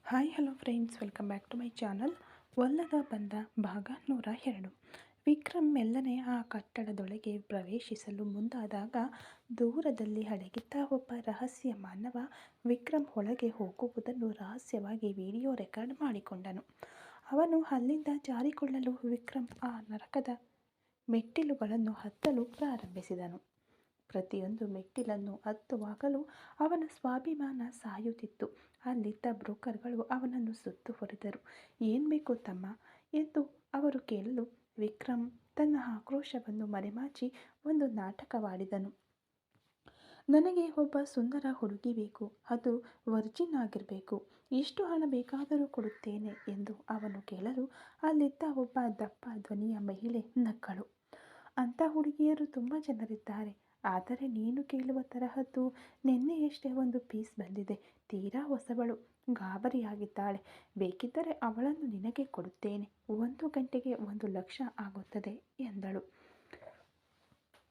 Hi hello friends, welcome back to my channel. ಒಲ್ಲದ ಬಂದ ಭಾಗ 102. ವಿಕ್ರಮ್ ಮೆಲ್ಲನೆ ಆ ಕಟ್ಟಡದೊಳಗೆ ಪ್ರವೇಶಿಸಲು ಮುಂದಾದಾಗ ದೂರದಲ್ಲಿ ಅಡಗಿದ್ದ ಒಬ್ಬ ರಹಸ್ಯ ಮಾನವ ವಿಕ್ರಮ್ ಒಳಗೆ ಹೋಗುವುದನ್ನು ರಹಸ್ಯವಾಗಿ ವಿಡಿಯೋ ರೆಕಾರ್ಡ್ ಮಾಡಿಕೊಂಡನು. ಅವನು ಅಲ್ಲಿಂದ ಜಾರಿಕೊಳ್ಳಲು ವಿಕ್ರಮ್ ಆ ನರಕದ ಮೆಟ್ಟಿಲುಗಳನ್ನು ಹತ್ತಲು ಪ್ರಾರಂಭಿಸಿದನು. ಪ್ರತಿಯೊಂದು ಮೆಟ್ಟಿಲನ್ನು ಹತ್ತುವಾಗಲೂ ಅವನ ಸ್ವಾಭಿಮಾನ ಸಾಯುತ್ತಿತ್ತು. ಅಲ್ಲಿದ್ದ ಬ್ರೋಕರ್ಗಳು ಅವನನ್ನು ಸುತ್ತುವರಿದರು. "ಏನ್ ಬೇಕು ತಮ್ಮ?" ಎಂದು ಅವರು ಕೇಳಲು ವಿಕ್ರಮ್ ತನ್ನ ಆಕ್ರೋಶವನ್ನು ಮರೆಮಾಚಿ ಒಂದು ನಾಟಕವಾಡಿದನು. "ನನಗೆ ಒಬ್ಬ ಸುಂದರ ಹುಡುಗಿ ಬೇಕು. ಅದು ವರ್ಜಿನ್ ಆಗಿರಬೇಕು. ಎಷ್ಟು ಹಣ ಬೇಕಾದರೂ ಕೊಡುತ್ತೇನೆ" ಎಂದು ಅವನು ಕೇಳಲು ಅಲ್ಲಿದ್ದ ಒಬ್ಬ ದಪ್ಪ ಧ್ವನಿಯ ಮಹಿಳೆ ನಕ್ಕಳು. "ಅಂಥ ಹುಡುಗಿಯರು ತುಂಬ ಜನರಿದ್ದಾರೆ. ಆದರೆ ನೀನು ಕೇಳುವ ತರಹದ್ದು ನಿನ್ನೆಯಷ್ಟೇ ಒಂದು ಪೀಸ್ ಬಂದಿದೆ. ತೀರಾ ಹೊಸಬಳು, ಗಾಬರಿಯಾಗಿದ್ದಾಳೆ. ಬೇಕಿದ್ದರೆ ಅವಳನ್ನು ನಿನಗೆ ಕೊಡುತ್ತೇನೆ. 1 ಗಂಟೆಗೆ 1,00,000 ಆಗುತ್ತದೆ" ಎಂದಳು.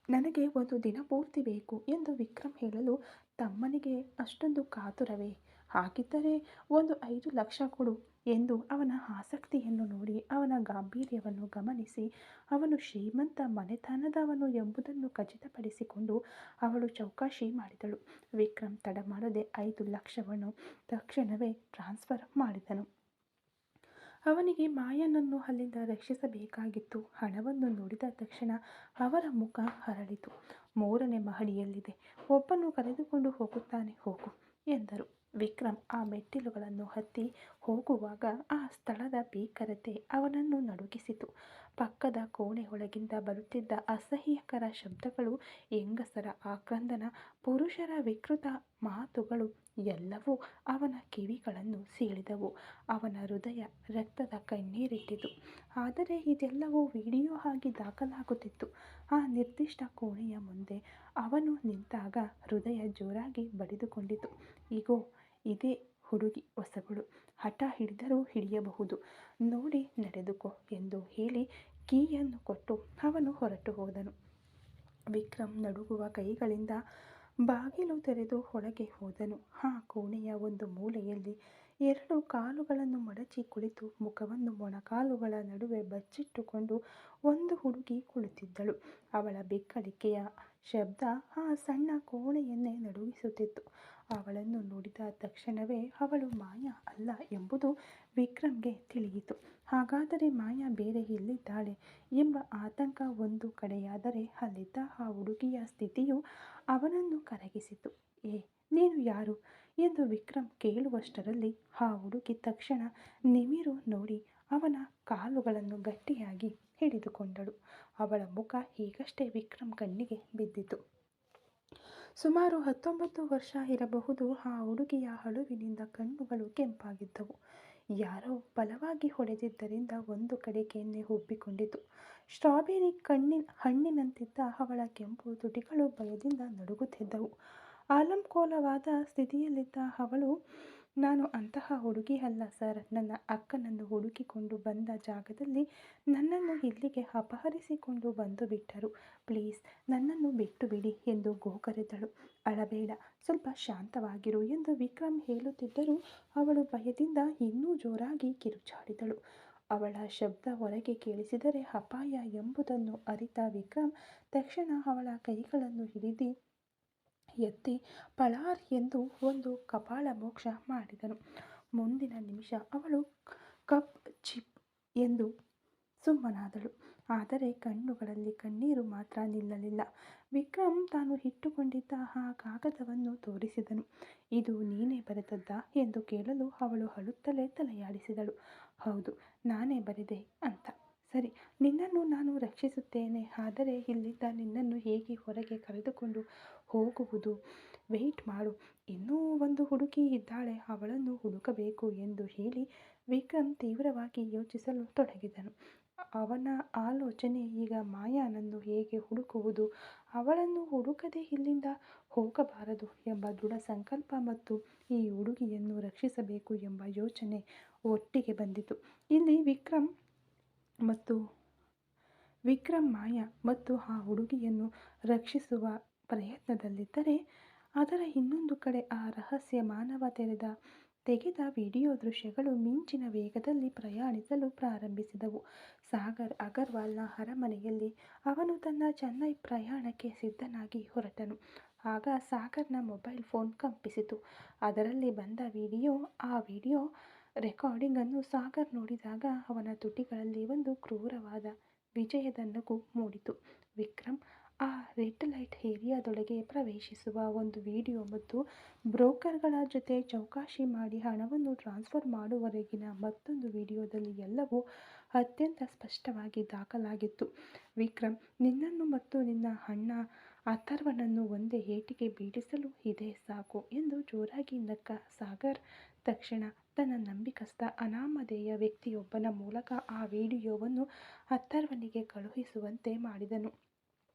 "ನನಗೆ ಒಂದು ದಿನ ಪೂರ್ತಿ ಬೇಕು" ಎಂದು ವಿಕ್ರಮ್ ಹೇಳಲು ತಮ್ಮನಿಗೆ ಅಷ್ಟೊಂದು ಕಾತುರವೇ? "ಹಾಗಿದ್ದರೆ ಒಂದು 5,00,000 ಕೊಡು" ಎಂದು ಅವನ ಆಸಕ್ತಿಯನ್ನು ನೋಡಿ, ಅವನ ಗಾಂಭೀರ್ಯವನ್ನು ಗಮನಿಸಿ, ಅವನು ಶ್ರೀಮಂತ ಮನೆತನದವನು ಎಂಬುದನ್ನು ಖಚಿತಪಡಿಸಿಕೊಂಡು ಅವಳು ಚೌಕಾಶಿ ಮಾಡಿದಳು. ವಿಕ್ರಮ್ ತಡ ಮಾಡದೆ 5,00,000ವನ್ನು ತಕ್ಷಣವೇ ಟ್ರಾನ್ಸ್ಫರ್ ಮಾಡಿದನು. ಅವನಿಗೆ ಮಾಯನನ್ನು ಅಲ್ಲಿಂದ ರಕ್ಷಿಸಬೇಕಾಗಿತ್ತು. ಹಣವನ್ನು ನೋಡಿದ ತಕ್ಷಣ ಅವರ ಮುಖ ಅರಳಿತು. "3ನೇ ಮಹಡಿಯಲ್ಲಿದೆ. ಒಬ್ಬನು ಕರೆದುಕೊಂಡು ಹೋಗುತ್ತಾನೆ, ಹೋಗು" ಎಂದರು. ವಿಕ್ರಮ್ ಆ ಮೆಟ್ಟಿಲುಗಳನ್ನು ಹತ್ತಿ ಹೋಗುವಾಗ ಆ ಸ್ಥಳದ ಭೀಕರತೆ ಅವನನ್ನು ನಡುಗಿಸಿತು. ಪಕ್ಕದ ಕೋಣೆಯೊಳಗಿಂದ ಬರುತ್ತಿದ್ದ ಅಸಹ್ಯಕರ ಶಬ್ದಗಳು, ಹೆಂಗಸರ ಆಕ್ರಂದನ, ಪುರುಷರ ವಿಕೃತ ಮಾತುಗಳು ಎಲ್ಲವೂ ಅವನ ಕಿವಿಗಳನ್ನು ಸೀಳಿದವು. ಅವನ ಹೃದಯ ರಕ್ತದ ಕಣ್ಣೀರಿಟ್ಟಿತು. ಆದರೆ ಇದೆಲ್ಲವೂ ವಿಡಿಯೋ ಆಗಿ ದಾಖಲಾಗುತ್ತಿತ್ತು. ಆ ನಿರ್ದಿಷ್ಟ ಕೋಣೆಯ ಮುಂದೆ ಅವನು ನಿಂತಾಗ ಹೃದಯ ಜೋರಾಗಿ ಬಡಿದುಕೊಂಡಿತು. "ಇಗೋ, ಇದೇ ಹುಡುಗಿ, ಹೊಸಬಳು. ಹಠ ಹಿಡಿದರೂ ಹಿಡಿಯಬಹುದು. ನೋಡಿ ನಡೆದುಕೋ" ಎಂದು ಹೇಳಿ ಕೀಯನ್ನು ಕೊಟ್ಟು ಅವನು ಹೊರಟು ಹೋದನು. ವಿಕ್ರಮ್ ನಡುಗುವ ಕೈಗಳಿಂದ ಬಾಗಿಲು ತೆರೆದು ಒಳಗೆ ಹೋದನು. ಆ ಕೋಣೆಯ ಒಂದು ಮೂಲೆಯಲ್ಲಿ 2 ಕಾಲುಗಳನ್ನು ಮಡಚಿ ಕುಳಿತು ಮುಖವನ್ನು ಮೊಣಕಾಲುಗಳ ನಡುವೆ ಬಚ್ಚಿಟ್ಟುಕೊಂಡು ಒಂದು ಹುಡುಗಿ ಕುಳಿತಿದ್ದಳು. ಅವಳ ಬಿಕ್ಕಳಿಕೆಯ ಶಬ್ದ ಆ ಸಣ್ಣ ಕೋಣೆಯನ್ನೇ ನಡುಗಿಸುತ್ತಿತ್ತು. ಅವಳನ್ನು ನೋಡಿದ ತಕ್ಷಣವೇ ಅವಳು ಮಾಯಾ ಅಲ್ಲ ಎಂಬುದು ವಿಕ್ರಮ್ಗೆ ತಿಳಿಯಿತು. ಹಾಗಾದರೆ ಮಾಯಾ ಬೇರೆ ಎಲ್ಲಿದ್ದಾಳೆ ಎಂಬ ಆತಂಕ ಒಂದು ಕಡೆಯಾದರೆ, ಅಲ್ಲಿದ್ದ ಆ ಹುಡುಗಿಯ ಸ್ಥಿತಿಯು ಅವನನ್ನು ಕರಗಿಸಿತು. "ಏ, ನೀನು ಯಾರು?" ಎಂದು ವಿಕ್ರಮ್ ಕೇಳುವಷ್ಟರಲ್ಲಿ ಆ ಹುಡುಗಿ ತಕ್ಷಣ ನಿಮಿರು ನೋಡಿ ಅವನ ಕಾಲುಗಳನ್ನು ಗಟ್ಟಿಯಾಗಿ ಹಿಡಿದುಕೊಂಡಳು. ಅವಳ ಮುಖ ಈಗಷ್ಟೇ ವಿಕ್ರಮ್ ಕಣ್ಣಿಗೆ ಬಿದ್ದಿತು. ಸುಮಾರು 19 ವರ್ಷ ಇರಬಹುದು. ಆ ಹುಡುಗಿಯ ಅಳುವಿನಿಂದ ಕಣ್ಣುಗಳು ಕೆಂಪಾಗಿದ್ದವು. ಯಾರೋ ಬಲವಾಗಿ ಹೊಡೆದಿದ್ದರಿಂದ ಒಂದು ಕಡೆ ಕೆನ್ನೆ ಉಬ್ಬಿಕೊಂಡಿತು. ಸ್ಟ್ರಾಬೆರಿ ಹಣ್ಣಿನಂತಿದ್ದ ಅವಳ ಕೆಂಪು ತುಟಿಗಳು ಭಯದಿಂದ ನಡುಗುತ್ತಿದ್ದವು. ಅಲಂಕೋಲವಾದ ಸ್ಥಿತಿಯಲ್ಲಿದ್ದ ಅವಳು, "ನಾನು ಅಂತಹ ಹುಡುಗಿ ಅಲ್ಲ ಸರ್. ನನ್ನ ಅಕ್ಕನನ್ನು ಹುಡುಕಿಕೊಂಡು ಬಂದ ಜಾಗದಲ್ಲಿ ನನ್ನನ್ನು ಇಲ್ಲಿಗೆ ಅಪಹರಿಸಿಕೊಂಡು ಬಂದು ಬಿಟ್ಟರು. ಪ್ಲೀಸ್ ನನ್ನನ್ನು ಬಿಟ್ಟುಬಿಡಿ" ಎಂದು ಗೋಗರೆದಳು. "ಅಳಬೇಡ, ಸ್ವಲ್ಪ ಶಾಂತವಾಗಿರು" ಎಂದು ವಿಕ್ರಮ್ ಹೇಳುತ್ತಿದ್ದರೂ ಅವಳು ಭಯದಿಂದ ಇನ್ನೂ ಜೋರಾಗಿ ಕಿರುಚಾಡಿದಳು. ಅವಳ ಶಬ್ದ ಹೊರಗೆ ಕೇಳಿಸಿದರೆ ಅಪಾಯ ಎಂಬುದನ್ನು ಅರಿತ ವಿಕ್ರಮ್ ತಕ್ಷಣ ಅವಳ ಕೈಗಳನ್ನು ಹಿಡಿದು ಎತ್ತಿ ಪಳಾರ್ ಎಂದು ಒಂದು ಕಪಾಳಮೋಕ್ಷ ಮಾಡಿದನು. ಮುಂದಿನ ನಿಮಿಷ ಅವಳು ಕಪ್ ಚಿಪ್ ಎಂದು ಸುಮ್ಮನಾದಳು. ಆದರೆ ಕಣ್ಣುಗಳಲ್ಲಿ ಕಣ್ಣೀರು ಮಾತ್ರ ನಿಲ್ಲಲಿಲ್ಲ. ವಿಕ್ರಮ್ ತಾನು ಇಟ್ಟುಕೊಂಡಿದ್ದ ಆ ಕಾಗದವನ್ನು ತೋರಿಸಿದನು. "ಇದು ನೀನೇ ಬರೆದದ್ದಾ?" ಎಂದು ಕೇಳಲು ಅವಳು ಅಳುತ್ತಲೇ ತಲೆಯಾಡಿಸಿದಳು. "ಹೌದು, ನಾನೇ ಬರೆದೆ" ಅಂತ. "ಸರಿ, ನಿನ್ನನ್ನು ನಾನು ರಕ್ಷಿಸುತ್ತೇನೆ. ಆದರೆ ಇಲ್ಲಿಂದ ನಿನ್ನನ್ನು ಹೇಗೆ ಹೊರಗೆ ಕರೆದುಕೊಂಡು ಹೋಗುವುದು? ವೆಯ್ಟ್ ಮಾಡು. ಇನ್ನೂ ಒಂದು ಹುಡುಗಿ ಇದ್ದಾಳೆ, ಅವಳನ್ನು ಹುಡುಕಬೇಕು" ಎಂದು ಹೇಳಿ ವಿಕ್ರಮ್ ತೀವ್ರವಾಗಿ ಯೋಚಿಸಲು ತೊಡಗಿದನು. ಅವನ ಆಲೋಚನೆ ಈಗ ಮಾಯಾನನ್ನು ಹೇಗೆ ಹುಡುಕುವುದು, ಅವಳನ್ನು ಹುಡುಕದೆ ಇಲ್ಲಿಂದ ಹೋಗಬಾರದು ಎಂಬ ದೃಢ ಸಂಕಲ್ಪ ಮತ್ತು ಈ ಹುಡುಗಿಯನ್ನು ರಕ್ಷಿಸಬೇಕು ಎಂಬ ಯೋಚನೆ ಒಟ್ಟಿಗೆ ಬಂದಿತು. ಇಲ್ಲಿ ವಿಕ್ರಮ್ ಮಾಯಾ ಮತ್ತು ಆ ಹುಡುಗಿಯನ್ನು ರಕ್ಷಿಸುವ ಪ್ರಯತ್ನದಲ್ಲಿದ್ದರೆ, ಅದರ ಇನ್ನೊಂದು ಕಡೆ ಆ ರಹಸ್ಯ ಮಾನವ ತೆಗೆದ ವಿಡಿಯೋ ದೃಶ್ಯಗಳು ಮಿಂಚಿನ ವೇಗದಲ್ಲಿ ಪ್ರಯಾಣಿಸಲು ಪ್ರಾರಂಭಿಸಿದವು. ಸಾಗರ್ ಅಗರ್ವಾಲ್ನ ಅರಮನೆಯಲ್ಲಿ ಅವನು ತನ್ನ ಚೆನ್ನೈ ಪ್ರಯಾಣಕ್ಕೆ ಸಿದ್ಧನಾಗಿ ಹೊರಟನು. ಆಗ ಸಾಗರ್ನ ಮೊಬೈಲ್ ಫೋನ್ ಕಂಪಿಸಿತು. ಅದರಲ್ಲಿ ಬಂದ ಆ ವಿಡಿಯೋ ರೆಕಾರ್ಡಿಂಗ್ ಅನ್ನು ಸಾಗರ್ ನೋಡಿದಾಗ ಅವನ ತುಟಿಗಳಲ್ಲಿ ಒಂದು ಕ್ರೂರವಾದ ವಿಜಯದ ನಗು ಮೂಡಿತು. ವಿಕ್ರಮ್ ಆ ರೆಡ್ ಲೈಟ್ ಏರಿಯಾದೊಳಗೆ ಪ್ರವೇಶಿಸುವ ಒಂದು ವಿಡಿಯೋ ಮತ್ತು ಬ್ರೋಕರ್ಗಳ ಜೊತೆ ಚೌಕಾಶಿ ಮಾಡಿ ಹಣವನ್ನು ಟ್ರಾನ್ಸ್ಫರ್ ಮಾಡುವವರೆಗಿನ ಮತ್ತೊಂದು ವಿಡಿಯೋದಲ್ಲಿ ಎಲ್ಲವೂ ಅತ್ಯಂತ ಸ್ಪಷ್ಟವಾಗಿ ದಾಖಲಾಗಿತ್ತು. ವಿಕ್ರಮ್, ನಿನ್ನನ್ನು ಮತ್ತು ನಿನ್ನ ಅಣ್ಣ ಅಥರ್ವನನ್ನು ಒಂದೇ ಏಟಿಗೆ ಬೀಳಿಸಲು ಇದೇ ಸಾಕು ಎಂದು ಜೋರಾಗಿ ನಕ್ಕ ಸಾಗರ್ ತಕ್ಷಣ ತನ್ನ ನಂಬಿಕಸ್ಥ ಅನಾಮಧೇಯ ವ್ಯಕ್ತಿಯೊಬ್ಬನ ಮೂಲಕ ಆ ವಿಡಿಯೋವನ್ನು ಅಥರ್ವನಿಗೆ ಕಳುಹಿಸುವಂತೆ ಮಾಡಿದನು.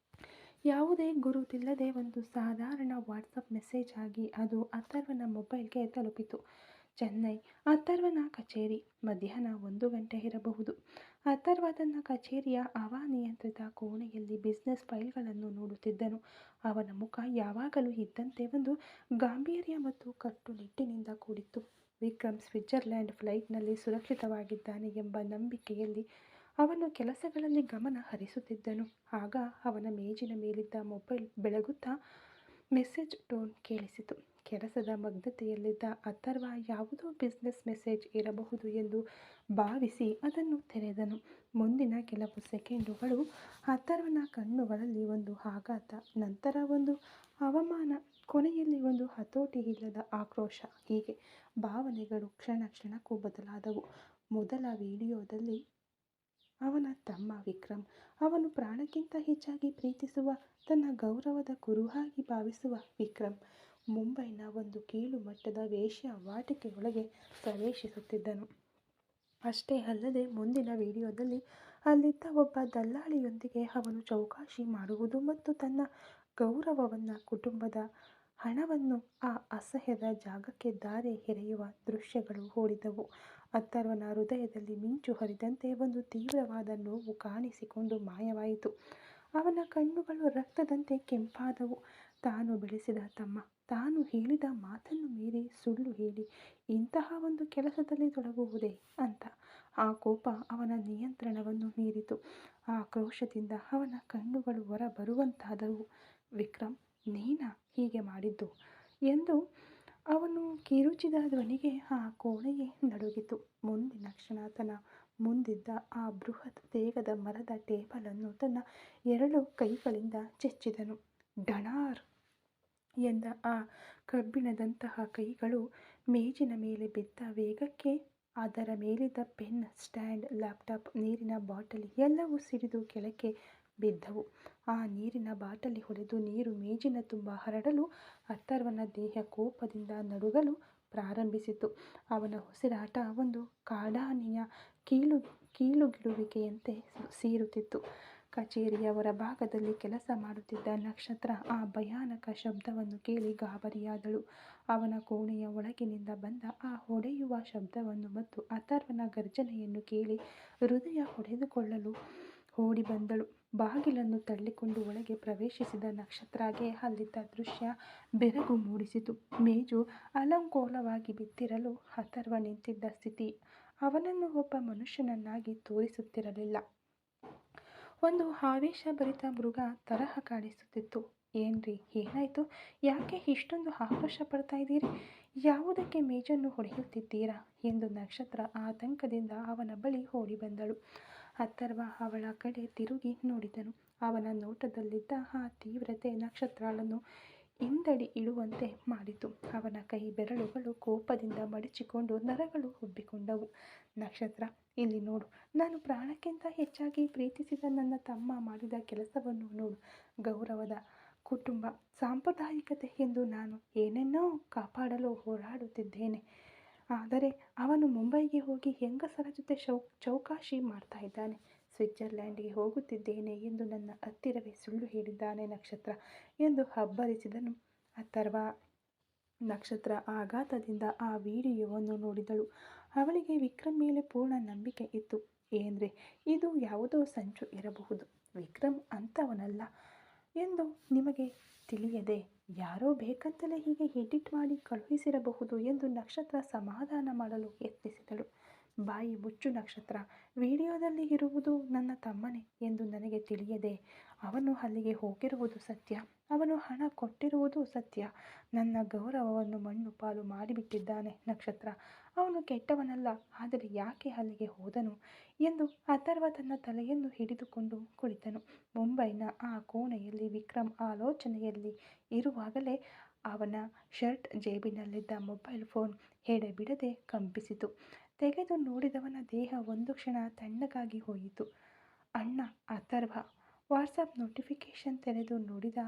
ಯಾವುದೇ ಗುರುತಿಲ್ಲದೆ ಒಂದು ಸಾಧಾರಣ ವಾಟ್ಸಪ್ ಮೆಸೇಜ್ ಆಗಿ ಅದು ಅಥರ್ವನ ಮೊಬೈಲ್ಗೆ ತಲುಪಿತು. ಚೆನ್ನೈ, ಅಥರ್ವನ ಕಚೇರಿ. ಮಧ್ಯಾಹ್ನ 1 ಗಂಟೆ ಇರಬಹುದು. ಅಥರ್ವ ತನ್ನ ಕಚೇರಿಯ ಹವಾನಿಯಂತ್ರಿತ ಕೋಣೆಯಲ್ಲಿ ಬಿಸಿನೆಸ್ ಫೈಲ್ಗಳನ್ನು ನೋಡುತ್ತಿದ್ದನು. ಅವನ ಮುಖ ಯಾವಾಗಲೂ ಇದ್ದಂತೆ ಒಂದು ಗಾಂಭೀರ್ಯ ಮತ್ತು ಕಟ್ಟುನಿಟ್ಟಿನಿಂದ ಕೂಡಿತ್ತು. ವಿಕ್ರಮ್ ಸ್ವಿಟ್ಜರ್ಲ್ಯಾಂಡ್ ಫ್ಲೈಟ್ನಲ್ಲಿ ಸುರಕ್ಷಿತವಾಗಿದ್ದಾನೆ ಎಂಬ ನಂಬಿಕೆಯಲ್ಲಿ ಅವನು ಕೆಲಸಗಳಲ್ಲಿ ಗಮನ ಹರಿಸುತ್ತಿದ್ದನು. ಆಗ ಅವನ ಮೇಜಿನ ಮೇಲಿದ್ದ ಮೊಬೈಲ್ ಬೆಳಗುತ್ತಾ ಮೆಸೇಜ್ ಟೋನ್ ಕೇಳಿಸಿತು. ಕೆಲಸದ ಮಗ್ನತೆಯಲ್ಲಿದ್ದ ಅಥರ್ವ ಯಾವುದೋ ಬಿಸಿನೆಸ್ ಮೆಸೇಜ್ ಇರಬಹುದು ಎಂದು ಭಾವಿಸಿ ಅದನ್ನು ತೆರೆದನು. ಮುಂದಿನ ಕೆಲವು ಸೆಕೆಂಡುಗಳು ಅಥರ್ವನ ಕಣ್ಣುಗಳಲ್ಲಿ ಒಂದು ಆಘಾತ, ನಂತರ ಒಂದು ಅವಮಾನ, ಕೊನೆಯಲ್ಲಿ ಒಂದು ಹತೋಟಿ ಇಲ್ಲದ ಆಕ್ರೋಶ. ಹೀಗೆ ಭಾವನೆಗಳು ಕ್ಷಣ ಕ್ಷಣಕ್ಕೂ ಬದಲಾದವು. ಮೊದಲ ವಿಡಿಯೋದಲ್ಲಿ ಅವನ ತಮ್ಮ ವಿಕ್ರಮ್, ಅವನು ಪ್ರಾಣಕ್ಕಿಂತ ಹೆಚ್ಚಾಗಿ ಪ್ರೀತಿಸುವ, ತನ್ನ ಗೌರವದ ಕುರುಹಾಗಿ ಭಾವಿಸುವ ವಿಕ್ರಮ್, ಮುಂಬೈನ ಒಂದು ಕೀಳು ಮಟ್ಟದ ವೇಶ್ಯಾವಾಟಿಕೆಯೊಳಗೆ ಪ್ರವೇಶಿಸುತ್ತಿದ್ದನು. ಅಷ್ಟೇ ಅಲ್ಲದೆ ಮುಂದಿನ ವಿಡಿಯೋದಲ್ಲಿ ಅಲ್ಲಿದ್ದ ಒಬ್ಬ ದಲ್ಲಾಳಿಯೊಂದಿಗೆ ಅವನು ಚೌಕಾಶಿ ಮಾಡುವುದು ಮತ್ತು ತನ್ನ ಗೌರವವನ್ನು, ಕುಟುಂಬದ ಹಣವನ್ನು ಆ ಅಸಹ್ಯದ ಜಾಗಕ್ಕೆ ಧಾರೆ ಎರೆಯುವ ದೃಶ್ಯಗಳು ಓಡಿದವು. ಅಥರ್ವನ ಹೃದಯದಲ್ಲಿ ಮಿಂಚು ಹರಿದಂತೆ ಒಂದು ತೀವ್ರವಾದ ನೋವು ಕಾಣಿಸಿಕೊಂಡು ಮಾಯವಾಯಿತು. ಅವನ ಕಣ್ಣುಗಳು ರಕ್ತದಂತೆ ಕೆಂಪಾದವು. ತಾನು ಬೆಳೆಸಿದ ತಮ್ಮ, ತಾನು ಹೇಳಿದ ಮಾತನ್ನು ಮೀರಿ ಸುಳ್ಳು ಹೇಳಿ ಇಂತಹ ಒಂದು ಕೆಲಸದಲ್ಲಿ ತೊಡಗುವುದೇ ಅಂತ. ಆ ಕೋಪ ಅವನ ನಿಯಂತ್ರಣವನ್ನು ಮೀರಿತು. ಆಕ್ರೋಶದಿಂದ ಅವನ ಕಣ್ಣುಗಳು ಹೊರಬರುವಂತಾದವು. ವಿಕ್ರಮ್, ನೀನಾ ಹೀಗೆ ಮಾಡಿದ್ದು ಎಂದು ಅವನು ಕಿರುಚಿದ ಧ್ವನಿಗೆ ಆ ಕೋಣೆಯೇ ನಡುಗಿತು. ಮುಂದಿನ ಕ್ಷಣ ತನ್ನ ಮುಂದಿದ್ದ ಆ ಬೃಹತ್ ತೇಗದ ಮರದ ಟೇಬಲನ್ನು ತನ್ನ 2 ಕೈಗಳಿಂದ ಚೆಚ್ಚಿದನು. ಡಣಾರ್ ಎಂದ ಆ ಕಬ್ಬಿಣದಂತಹ ಕೈಗಳು ಮೇಜಿನ ಮೇಲೆ ಬಿದ್ದ ವೇಗಕ್ಕೆ ಅದರ ಮೇಲಿದ್ದ ಪೆನ್ ಸ್ಟ್ಯಾಂಡ್, ಲ್ಯಾಪ್ಟಾಪ್, ನೀರಿನ ಬಾಟಲಿ ಎಲ್ಲವೂ ಸಿಡಿದು ಕೆಳಕ್ಕೆ ಬಿದ್ದವು. ಆ ನೀರಿನ ಬಾಟಲಿ ಹೊಡೆದು ನೀರು ಮೇಜಿನ ತುಂಬ ಹರಡಲು ಅಥರ್ವನ ದೇಹ ಕೋಪದಿಂದ ನಡುಗಲು ಪ್ರಾರಂಭಿಸಿತು. ಅವನ ಉಸಿರಾಟ ಒಂದು ಕಾಡಾನೆಯ ಕೀಲುಗಿಡುವಿಕೆಯಂತೆ ಸೀರುತ್ತಿತ್ತು. ಕಚೇರಿಯ ಹೊರಭಾಗದಲ್ಲಿ ಕೆಲಸ ಮಾಡುತ್ತಿದ್ದ ನಕ್ಷತ್ರ ಆ ಭಯಾನಕ ಶಬ್ದವನ್ನು ಕೇಳಿ ಗಾಬರಿಯಾದಳು. ಅವನ ಕೋಣೆಯ ಒಳಗಿನಿಂದ ಬಂದ ಆ ಹೊಡೆಯುವ ಶಬ್ದವನ್ನು ಮತ್ತು ಅಥರ್ವನ ಗರ್ಜನೆಯನ್ನು ಕೇಳಿ ಹೃದಯ ಹೊಡೆದುಕೊಳ್ಳಲು ಓಡಿ ಬಂದಳು. ಬಾಗಿಲನ್ನು ತಳ್ಳಿಕೊಂಡು ಒಳಗೆ ಪ್ರವೇಶಿಸಿದ ನಕ್ಷತ್ರಗೆ ಅಲ್ಲಿದ್ದ ದೃಶ್ಯ ಬೆರಗು ಮೂಡಿಸಿತು. ಮೇಜು ಅಲಂಕೋಲವಾಗಿ ಬಿದ್ದಿರಲು ಅಥರ್ವ ನಿಂತಿದ್ದ ಸ್ಥಿತಿ ಅವನನ್ನು ಒಬ್ಬ ಮನುಷ್ಯನನ್ನಾಗಿ ತೋರಿಸುತ್ತಿರಲಿಲ್ಲ. ಒಂದು ಆವೇಶಭರಿತ ಮೃಗ ತರಹ ಕಾಣಿಸುತ್ತಿತ್ತು. ಏನ್ರಿ, ಏನಾಯ್ತು? ಯಾಕೆ ಇಷ್ಟೊಂದು ಆಕ್ರೋಶ ಪಡ್ತಾ ಇದ್ದೀರಿ? ಯಾವುದಕ್ಕೆ ಮೇಜನ್ನು ಹೊಡೆಯುತ್ತಿದ್ದೀರಾ ಎಂದು ನಕ್ಷತ್ರ ಆತಂಕದಿಂದ ಅವನ ಬಳಿ ಓಡಿ ಬಂದಳು. ಅಥರ್ವ ಅವಳ ಕಡೆ ತಿರುಗಿ ನೋಡಿದನು. ಅವನ ನೋಟದಲ್ಲಿದ್ದ ಆ ತೀವ್ರತೆ ನಕ್ಷತ್ರಳನ್ನು ಹಿಂದಡಿ ಇಡುವಂತೆ ಮಾಡಿತು. ಅವನ ಕೈ ಬೆರಳುಗಳು ಕೋಪದಿಂದ ಮಡಚಿಕೊಂಡು ನರಗಳು ಉಬ್ಬಿಕೊಂಡವು. ನಕ್ಷತ್ರ, ಇಲ್ಲಿ ನೋಡು. ನಾನು ಪ್ರಾಣಕ್ಕಿಂತ ಹೆಚ್ಚಾಗಿ ಪ್ರೀತಿಸಿದ ನನ್ನ ತಮ್ಮ ಮಾಡಿದ ಕೆಲಸವನ್ನು ನೋಡು. ಗೌರವದ, ಕುಟುಂಬ, ಸಾಂಪ್ರದಾಯಿಕತೆ ಎಂದು ನಾನು ಏನನ್ನೋ ಕಾಪಾಡಲು ಹೋರಾಡುತ್ತಿದ್ದೇನೆ. ಆದರೆ ಅವನು ಮುಂಬೈಗೆ ಹೋಗಿ ಹೆಂಗಸರ ಜೊತೆ ಚೌಕಾಶಿ ಮಾಡ್ತಾ ಇದ್ದಾನೆ. ಸ್ವಿಟ್ಜರ್ಲ್ಯಾಂಡ್ಗೆ ಹೋಗುತ್ತಿದ್ದೇನೆ ಎಂದು ನನ್ನ ಹತ್ತಿರವೇ ಸುಳ್ಳು ಹೇಳಿದ್ದಾನೆ ನಕ್ಷತ್ರ ಎಂದು ಅಬ್ಬರಿಸಿದನು ಅಥರ್ವ. ನಕ್ಷತ್ರ ಆಘಾತದಿಂದ ಆ ವಿಡಿಯೋವನ್ನು ನೋಡಿದಳು. ಅವಳಿಗೆ ವಿಕ್ರಮ್ ಮೇಲೆ ಪೂರ್ಣ ನಂಬಿಕೆ ಇತ್ತು. ಏನ್ರಿ, ಇದು ಯಾವುದೋ ಸಂಚು ಇರಬಹುದು. ವಿಕ್ರಮ್ ಅಂಥವನಲ್ಲ ಎಂದು ನಿಮಗೆ ತಿಳಿಯದೆ ಯಾರೋ ಬೇಕಂತಲೇ ಹೀಗೆ ಎಡಿಟ್ ಮಾಡಿ ಕಳುಹಿಸಿರಬಹುದು ಎಂದು ನಕ್ಷತ್ರ ಸಮಾಧಾನ ಮಾಡಲು ಯತ್ನಿಸಿದಳು. ಬಾಯಿ ಮುಚ್ಚು ನಕ್ಷತ್ರ, ವಿಡಿಯೋದಲ್ಲಿ ಇರುವುದು ನನ್ನ ತಮ್ಮನೇ ಎಂದು ನನಗೆ ತಿಳಿಯದೆ ಅವನು ಅಲ್ಲಿಗೆ ಹೋಗಿರುವುದು ಸತ್ಯ. ಅವನು ಹಣ ಕೊಟ್ಟಿರುವುದು ಸತ್ಯ. ನನ್ನ ಗೌರವವನ್ನು ಮಣ್ಣು ಪಾಲು ಮಾಡಿಬಿಟ್ಟಿದ್ದಾನೆ ನಕ್ಷತ್ರ. ಅವನು ಕೆಟ್ಟವನಲ್ಲ, ಆದರೆ ಯಾಕೆ ಅಲ್ಲಿಗೆ ಹೋದನು ಎಂದು ಅಥರ್ವ ತನ್ನ ತಲೆಯನ್ನು ಹಿಡಿದುಕೊಂಡು ಕುಳಿತನು. ಮುಂಬೈನ ಆ ಕೋಣೆಯಲ್ಲಿ ವಿಕ್ರಮ್ ಆಲೋಚನೆಯಲ್ಲಿ ಇರುವಾಗಲೇ ಅವನ ಶರ್ಟ್ ಜೇಬಿನಲ್ಲಿದ್ದ ಮೊಬೈಲ್ ಫೋನ್ ಎಡೆಬಿಡದೆ ಕಂಪಿಸಿತು. ತೆಗೆದು ನೋಡಿದವನ ದೇಹ ಒಂದು ಕ್ಷಣ ತಣ್ಣಗಾಗಿ ಹೋಯಿತು. ಅಣ್ಣ ಅಥರ್ವ. ವಾಟ್ಸಪ್ ನೋಟಿಫಿಕೇಶನ್ ತೆರೆದು ನೋಡಿದ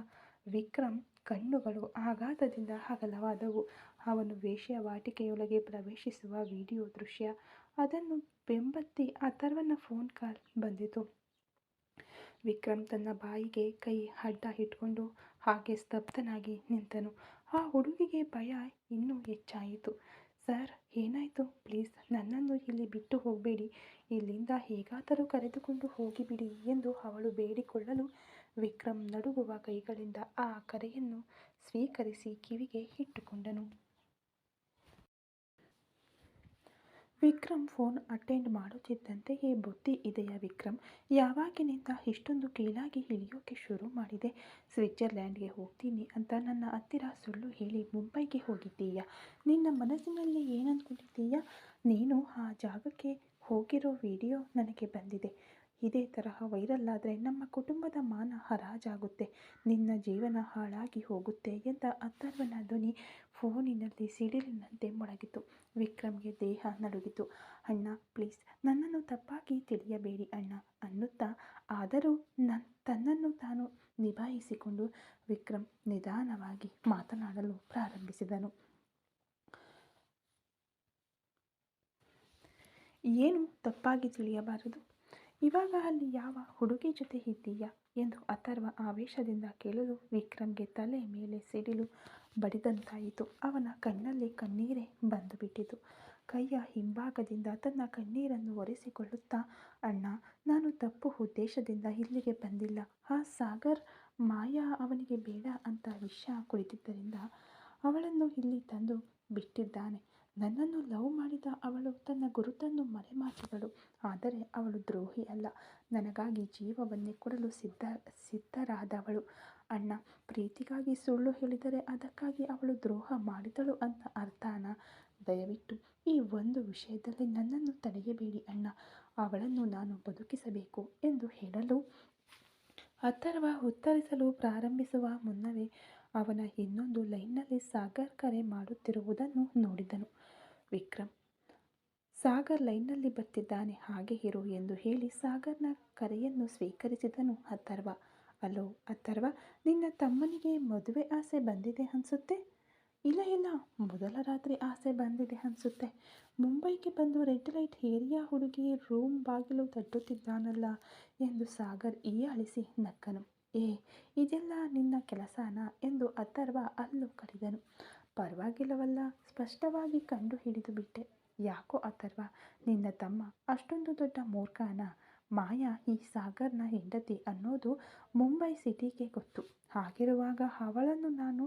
ವಿಕ್ರಮ್ ಕಣ್ಣುಗಳು ಆಘಾತದಿಂದ ಅಗಲವಾದವು. ಅವನು ವೇಶ್ಯಾವಾಟಿಕೆಯೊಳಗೆ ಪ್ರವೇಶಿಸುವ ವಿಡಿಯೋ ದೃಶ್ಯ. ಅದನ್ನು ಬೆಂಬತ್ತಿ ಅಥರ್ವನ ಫೋನ್ ಕಾಲ್ ಬಂದಿತು. ವಿಕ್ರಮ್ ತನ್ನ ಬಾಯಿಗೆ ಕೈ ಅಡ್ಡ ಇಟ್ಕೊಂಡು ಹಾಗೆ ಸ್ತಬ್ಧನಾಗಿ ನಿಂತನು. ಆ ಹುಡುಗಿಗೆ ಭಯ ಇನ್ನೂ ಹೆಚ್ಚಾಯಿತು. ಸರ್, ಏನಾಯಿತು? ಪ್ಲೀಸ್ ನನ್ನನ್ನು ಇಲ್ಲಿ ಬಿಟ್ಟು ಹೋಗಬೇಡಿ, ಇಲ್ಲಿಂದ ಹೇಗಾದರೂ ಕರೆದುಕೊಂಡು ಹೋಗಿಬಿಡಿ ಎಂದು ಅವಳು ಬೇಡಿಕೊಳ್ಳಲು ವಿಕ್ರಮ್ ನಡುಗುವ ಕೈಗಳಿಂದ ಆ ಕರೆಯನ್ನು ಸ್ವೀಕರಿಸಿ ಕಿವಿಗೆ ಇಟ್ಟುಕೊಂಡನು. ವಿಕ್ರಮ್ ಫೋನ್ ಅಟೆಂಡ್ ಮಾಡುತ್ತಿದ್ದಂತೆಯೇ ಬುದ್ಧಿ ಇದೆಯಾ ವಿಕ್ರಮ್? ಯಾವಾಗಿನಿಂದ ಇಷ್ಟೊಂದು ಕೀಳಾಗಿ ಇಳಿಯೋಕೆ ಶುರು ಮಾಡಿದೆ? ಸ್ವಿಟ್ಜರ್ಲ್ಯಾಂಡ್ಗೆ ಹೋಗ್ತೀನಿ ಅಂತ ನನ್ನ ಹತ್ತಿರ ಸುಳ್ಳು ಹೇಳಿ ಮುಂಬೈಗೆ ಹೋಗಿದ್ದೀಯಾ? ನಿನ್ನ ಮನಸ್ಸಿನಲ್ಲಿ ಏನಂದ್ಕೊಂಡಿದ್ದೀಯಾ? ನೀನು ಆ ಜಾಗಕ್ಕೆ ಹೋಗಿರೋ ವಿಡಿಯೋ ನನಗೆ ಬಂದಿದೆ. ಇದೇ ತರಹ ವೈರಲ್ ಆದರೆ ನಮ್ಮ ಕುಟುಂಬದ ಮಾನ ಹರಾಜಾಗುತ್ತೆ, ನಿನ್ನ ಜೀವನ ಹಾಳಾಗಿ ಹೋಗುತ್ತೆ ಎಂದ ಅಥರ್ವನ ಧ್ವನಿ ಫೋನಿನಲ್ಲಿ ಸಿಡಿಲಿನಂತೆ ಮೊಳಗಿತು. ವಿಕ್ರಮ್ಗೆ ದೇಹ ನಡುಗಿತು. ಅಣ್ಣ ಪ್ಲೀಸ್, ನನ್ನನ್ನು ತಪ್ಪಾಗಿ ತಿಳಿಯಬೇಡಿ ಅಣ್ಣ ಅನ್ನುತ್ತಾ ಆದರೂ ತನ್ನನ್ನು ತಾನು ನಿಭಾಯಿಸಿಕೊಂಡು ವಿಕ್ರಮ್ ನಿಧಾನವಾಗಿ ಮಾತನಾಡಲು ಪ್ರಾರಂಭಿಸಿದನು. ಏನು ತಪ್ಪಾಗಿ ತಿಳಿಯಬಾರದು? ಇವಾಗ ಅಲ್ಲಿ ಯಾವ ಹುಡುಗಿ ಜೊತೆ ಇದ್ದೀಯಾ ಎಂದು ಅಥರ್ವ ಆವೇಶದಿಂದ ಕೇಳಲು ವಿಕ್ರಮ್ಗೆ ತಲೆ ಮೇಲೆ ಸಿಡಿಲು ಬಡಿದಂತಾಯಿತು. ಅವನ ಕಣ್ಣಲ್ಲಿ ಕಣ್ಣೀರೇ ಬಂದು ಬಿಟ್ಟಿತು. ಕೈಯ ಹಿಂಭಾಗದಿಂದ ತನ್ನ ಕಣ್ಣೀರನ್ನು ಒರೆಸಿಕೊಳ್ಳುತ್ತಾ, ಅಣ್ಣ, ನಾನು ತಪ್ಪು ಉದ್ದೇಶದಿಂದ ಇಲ್ಲಿಗೆ ಬಂದಿಲ್ಲ. ಆ ಸಾಗರ್ ಮಾಯಾ ಅವನಿಗೆ ಬೇಡ ಅಂತ ವಿಷ ಕುಡಿದಿದ್ದರಿಂದ ಅವಳನ್ನು ಇಲ್ಲಿ ತಂದು ಬಿಟ್ಟಿದ್ದಾನೆ. ನನ್ನನ್ನು ಲವ್ ಮಾಡಿದ ಅವಳು ತನ್ನ ಗುರುತನ್ನು ಮರೆಮಾಚಿದಳು. ಆದರೆ ಅವಳು ದ್ರೋಹಿ ಅಲ್ಲ, ನನಗಾಗಿ ಜೀವವನ್ನೇ ಕೊಡಲು ಸಿದ್ಧರಾದವಳು. ಅಣ್ಣ, ಪ್ರೀತಿಗಾಗಿ ಸುಳ್ಳು ಹೇಳಿದರೆ ಅದಕ್ಕಾಗಿ ಅವಳು ದ್ರೋಹ ಮಾಡಿದಳು ಅಂತ ಅರ್ಥನಾ? ದಯವಿಟ್ಟು ಈ ಒಂದು ವಿಷಯದಲ್ಲಿ ನನ್ನನ್ನು ತಡೆಯಬೇಡಿ ಅಣ್ಣ, ಅವಳನ್ನು ನಾನು ಬದುಕಿಸಬೇಕು ಎಂದು ಹೇಳಲು ಅಥರ್ವ ಉತ್ತರಿಸಲು ಪ್ರಾರಂಭಿಸುವ ಮುನ್ನವೇ ಅವನ ಇನ್ನೊಂದು ಲೈನ್ನಲ್ಲಿ ಸಾಗರ್ ಕರೆ ಮಾಡುತ್ತಿರುವುದನ್ನು ನೋಡಿದನು. ವಿಕ್ರಮ್, ಸಾಗರ್ ಲೈನ್ನಲ್ಲಿ ಬರ್ತಿದ್ದಾನೆ, ಹಾಗೆ ಇರು ಎಂದು ಹೇಳಿ ಸಾಗರ್ನ ಕರೆಯನ್ನು ಸ್ವೀಕರಿಸಿದನು ಅಥರ್ವ. ಅಲೋ ಅಥರ್ವ, ನಿನ್ನ ತಮ್ಮನಿಗೆ ಮದುವೆ ಆಸೆ ಬಂದಿದೆ ಅನ್ಸುತ್ತೆ? ಇಲ್ಲ, ಮೊದಲ ರಾತ್ರಿ ಆಸೆ ಬಂದಿದೆ ಅನ್ಸುತ್ತೆ. ಮುಂಬೈಗೆ ಬಂದು ರೆಡ್ ಲೈಟ್ ಏರಿಯಾ ಹುಡುಗಿ ರೂಮ್ ಬಾಗಿಲು ತಟ್ಟುತ್ತಿದ್ದಾನಲ್ಲ ಎಂದು ಸಾಗರ್ ಹೀಯಾಳಿಸಿ ನಕ್ಕನು. ಇದೆಲ್ಲ ನಿನ್ನ ಕೆಲಸನಾ ಎಂದು ಅಥರ್ವ ಅಲ್ಲು ಕಡಿದನು. ಪರವಾಗಿಲ್ಲವಲ್ಲ, ಸ್ಪಷ್ಟವಾಗಿ ಕಂಡು ಹಿಡಿದು ಬಿಟ್ಟೆ. ಯಾಕೋ ಅಥರ್ವ, ನಿನ್ನ ತಮ್ಮ ಅಷ್ಟೊಂದು ದೊಡ್ಡ ಮೂರ್ಖನಾ? ಮಾಯಾ ಈ ಸಾಗರ್ನ ಹೆಂಡತಿ ಅನ್ನೋದು ಮುಂಬೈ ಸಿಟಿಗೆ ಗೊತ್ತು. ಹಾಗಿರುವಾಗ ಅವಳನ್ನು ನಾನು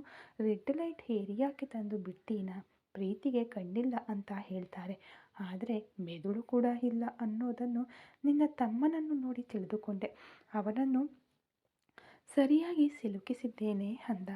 ರೆಡ್ ಲೈಟ್ ಏರಿಯಾಕ್ಕೆ ತಂದು ಬಿಡ್ತೀನಾ? ಪ್ರೀತಿಗೆ ಕಣ್ಣಿಲ್ಲ ಅಂತ ಹೇಳ್ತಾರೆ, ಆದರೆ ಮೆದುಳು ಕೂಡ ಇಲ್ಲ ಅನ್ನೋದನ್ನು ನಿನ್ನ ತಮ್ಮನನ್ನು ನೋಡಿ ತಿಳಿದುಕೊಂಡೆ. ಅವನನ್ನು ಸರಿಯಾಗಿ ಸಿಲುಕಿಸಿದ್ದೇನೆ ಅಂದ.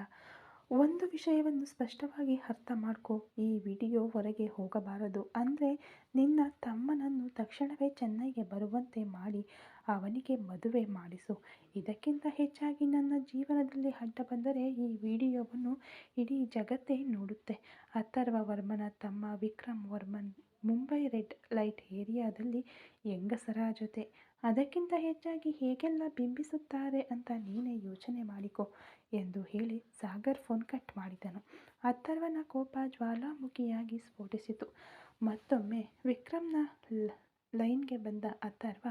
ಒಂದು ವಿಷಯವನ್ನು ಸ್ಪಷ್ಟವಾಗಿ ಅರ್ಥ ಮಾಡ್ಕೋ, ಈ ವಿಡಿಯೋ ಹೊರಗೆ ಹೋಗಬಾರದು. ಅಂದರೆ ನಿನ್ನ ತಮ್ಮನನ್ನು ತಕ್ಷಣವೇ ಚೆನ್ನೈಗೆ ಬರುವಂತೆ ಮಾಡಿ ಅವನಿಗೆ ಮದುವೆ ಮಾಡಿಸು. ಇದಕ್ಕಿಂತ ಹೆಚ್ಚಾಗಿ ನನ್ನ ಜೀವನದಲ್ಲಿ ಅಡ್ಡ ಬಂದರೆ ಈ ವಿಡಿಯೋವನ್ನು ಇಡೀ ಜಗತ್ತೇ ನೋಡುತ್ತೆ. ಅಥರ್ವ ವರ್ಮನ ತಮ್ಮ ವಿಕ್ರಮ್ ವರ್ಮನ್ ಮುಂಬೈ ರೆಡ್ ಲೈಟ್ ಏರಿಯಾದಲ್ಲಿ ಹೆಂಗಸರ ಜೊತೆ, ಅದಕ್ಕಿಂತ ಹೆಚ್ಚಾಗಿ ಹೇಗೆಲ್ಲ ಬಿಂಬಿಸುತ್ತಾರೆ ಅಂತ ನೀನೇ ಯೋಚನೆ ಮಾಡಿಕೊ ಎಂದು ಹೇಳಿ ಸಾಗರ್ ಫೋನ್ ಕಟ್ ಮಾಡಿದನು. ಅಥರ್ವನ ಕೋಪ ಜ್ವಾಲಾಮುಖಿಯಾಗಿ ಸ್ಫೋಟಿಸಿತು. ಮತ್ತೊಮ್ಮೆ ವಿಕ್ರಮ್ನ ಲೈನ್ಗೆ ಬಂದ ಅಥರ್ವ